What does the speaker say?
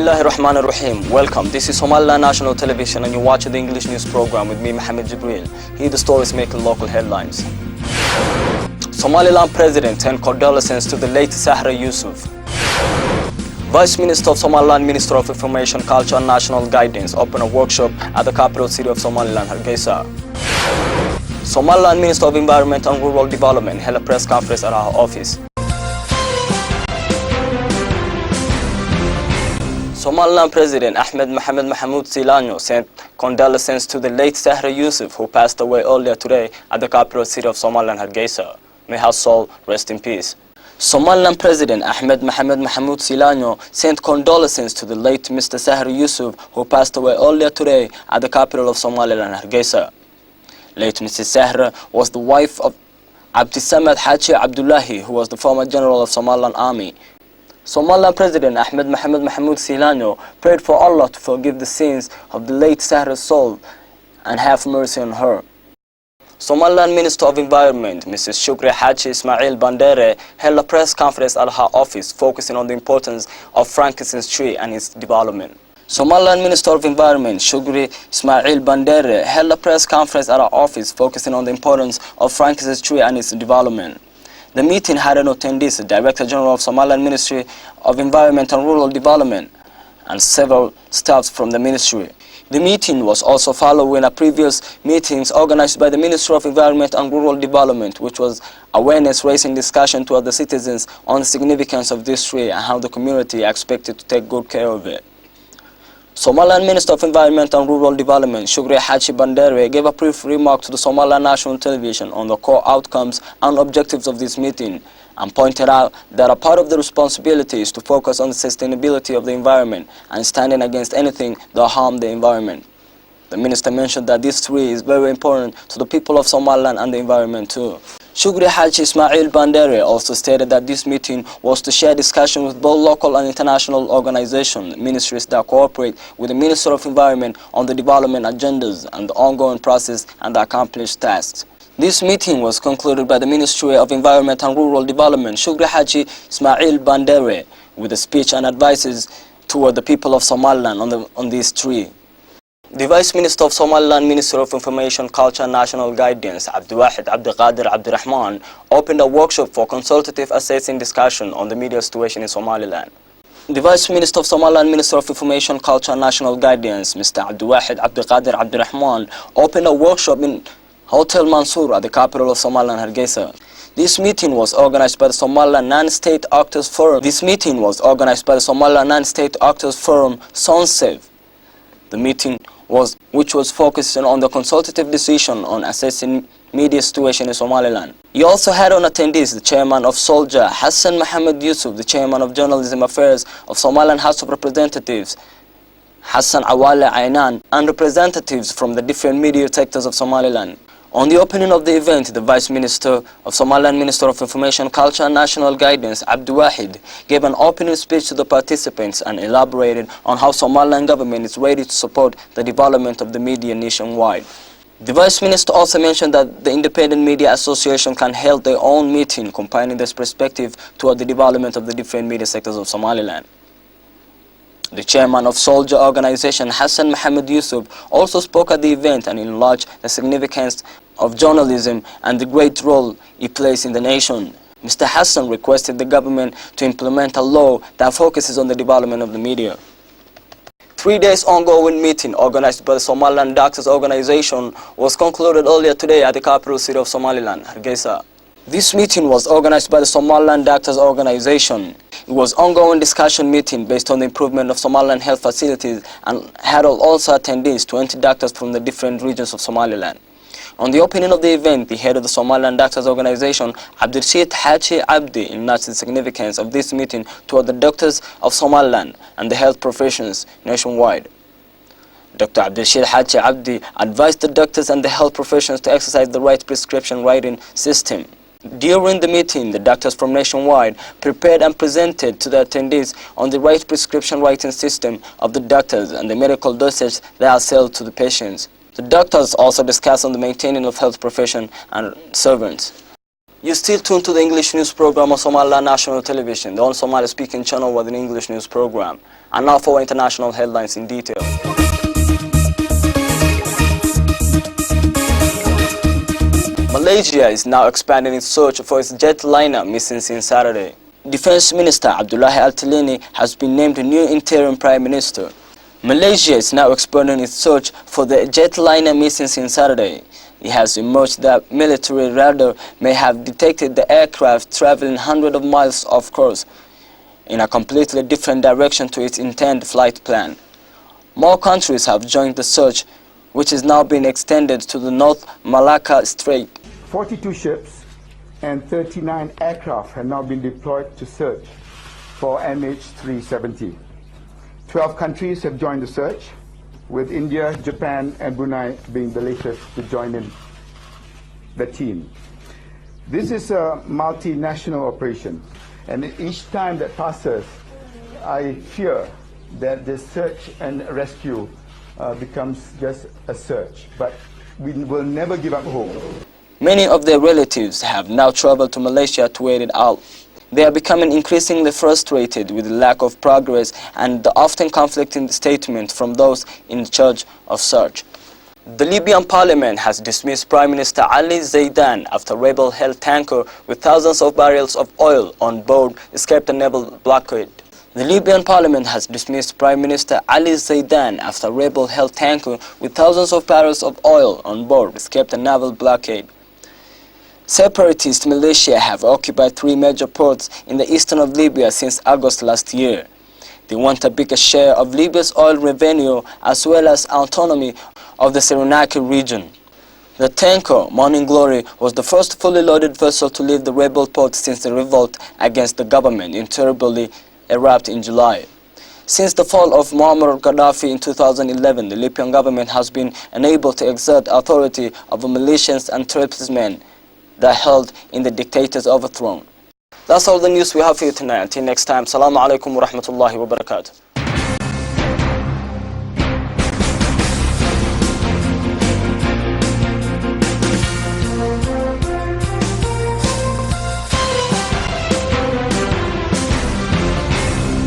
Bismillahirrahmanirrahim. Welcome. This is Somaliland National Television and you're watching the English news program with me, Mohammed Jibril. Here the stories making local headlines. Somaliland President sent condolences to the late Sahra Yusuf. Vice Minister of Somaliland, Minister of Information, Culture and National Guidance opened a workshop at the capital city of Somaliland, Hargeisa. Somaliland Minister of Environment and Rural Development held a press conference at our office. Somaliland President Ahmed Mohamed Mahmoud Silanyo sent condolences to the late Sahra Yusuf, who passed away earlier today at the capital city of Somaliland, Hargeisa. May her soul rest in peace. Somaliland President Ahmed Mohamed Mahmoud Silanyo sent condolences to the late Mr. Sahra Yusuf, who passed away earlier today at the capital of Somaliland, Hargeisa. Late Mrs. Sahra was the wife of Abdisamad Haji Abdullahi, who was the former general of Somaliland Army. Somaliland President Ahmed Mohamed Mahmoud Silanyo prayed for Allah to forgive the sins of the late Sahra's soul and have mercy on her. Somaliland Minister of Environment Mrs. Shukri Haji Ismail Bandere held a press conference at her office focusing on the importance of frankincense tree and its development. Somaliland Minister of Environment Shukri Ismail Bandere held a press conference at her office focusing on the importance of frankincense tree and its development. The meeting had an attendees, the Director General of Somaliland Ministry of Environment and Rural Development, and several staffs from the ministry. The meeting was also following a previous meetings organized by the Ministry of Environment and Rural Development, which was awareness-raising discussion to other citizens on the significance of this tree and how the community are expected to take good care of it. Somaliland Minister of Environment and Rural Development, Shukri Haji Bandere, gave a brief remark to the Somaliland National Television on the core outcomes and objectives of this meeting and pointed out that a part of the responsibility is to focus on the sustainability of the environment and standing against anything that harm the environment. The minister mentioned that this tree is very important to the people of Somaliland and the environment too. Shukri Haji Ismail Bandere also stated that this meeting was to share discussion with both local and international organizations, ministries that cooperate with the Minister of Environment on the development agendas and the ongoing process and the accomplished tasks. This meeting was concluded by the Ministry of Environment and Rural Development, Shukri Haji Ismail Bandere, with a speech and advices toward the people of Somaliland on this tree. The Vice Minister of Somaliland, Minister of Information, Culture and National Guidance, Abdiwahid Abdiqadir Abdirahman, opened a workshop for consultative assessing discussion on the media situation in Somaliland. The Vice Minister of Somaliland, Minister of Information, Culture and National Guidance, Mr. Abdiwahid Abdiqadir Abdirahman, opened a workshop in Hotel Mansour at the capital of Somaliland, Hargeisa. This meeting was organized by the Somaliland Non-State Actors Forum. SONSEV. The meeting which was focusing on the consultative decision on assessing media situation in Somaliland. He also had on attendees the chairman of Soldier, Hassan Mohammed Yusuf, the chairman of Journalism Affairs of Somaliland House of Representatives, Hassan Awale Ainan, and representatives from the different media sectors of Somaliland. On the opening of the event, the Vice Minister of Somaliland, Minister of Information, Culture and National Guidance, Abdiwahid, gave an opening speech to the participants and elaborated on how Somaliland government is ready to support the development of the media nationwide. The Vice Minister also mentioned that the Independent Media Association can hold their own meeting combining this perspective toward the development of the different media sectors of Somaliland. The chairman of Soldier organization, Hassan Mohammed Yusuf, also spoke at the event and enlarged the significance of journalism and the great role it plays in the nation. Mr. Hassan requested the government to implement a law that focuses on the development of the media. 3 days ongoing meeting organized by the Somaliland Doctors Organization was concluded earlier today at the capital city of Somaliland, Hargeisa. This meeting was organized by the Somaliland Doctors Organization. It was an ongoing discussion meeting based on the improvement of Somaliland health facilities and had also attendees 20 doctors from the different regions of Somaliland. On the opening of the event, the head of the Somaliland Doctors Organization, Abdirashid Haji Abdi, enlarged the significance of this meeting toward the doctors of Somaliland and the health professions nationwide. Dr. Abdirashid Haji Abdi advised the doctors and the health professions to exercise the right prescription writing system. During the meeting, the doctors from nationwide prepared and presented to the attendees on the right prescription writing system of the doctors and the medical dosage that are sold to the patients. The doctors also discussed on the maintaining of health profession and servants. You're still tuned to the English news program on Somaliland National Television, the only Somali-speaking channel with an English news program. And now for international headlines in detail. Malaysia is now expanding its search for its jetliner missing since Saturday. Defense Minister Abdullahi Al-Tilini has been named the new interim Prime Minister. Malaysia is now expanding its search for the jetliner missing since Saturday. It has emerged that military radar may have detected the aircraft traveling hundreds of miles off course in a completely different direction to its intended flight plan. More countries have joined the search, which is now being extended to the North Malacca Strait. 42 ships and 39 aircraft have now been deployed to search for MH370. 12 countries have joined the search, with India, Japan and Brunei being the latest to join in the team. This is a multinational operation, and each time that passes, I fear that the search and rescue becomes just a search, but we will never give up hope. Many of their relatives have now traveled to Malaysia to wait it out. They are becoming increasingly frustrated with the lack of progress and the often conflicting statements from those in charge of search. The Libyan parliament has dismissed Prime Minister Ali Zaidan after rebel-held tanker with thousands of barrels of oil on board escaped a naval blockade. The Libyan parliament has dismissed Prime Minister Ali Zaidan after rebel-held tanker with thousands of barrels of oil on board escaped a naval blockade. Separatist militia have occupied 3 major ports in the eastern of Libya since August last year. They want a bigger share of Libya's oil revenue as well as autonomy of the Cyrenaica region. The tanker Morning Glory was the first fully loaded vessel to leave the rebel port since the revolt against the government in Tripoli erupted in July. Since the fall of Muammar Gaddafi in 2011, the Libyan government has been unable to exert authority over militias and tribesmen that held in the dictator's overthrow. That's all the news we have for you tonight. Until next time, Assalamu alaikum wa rahmatullahi wa barakatuh.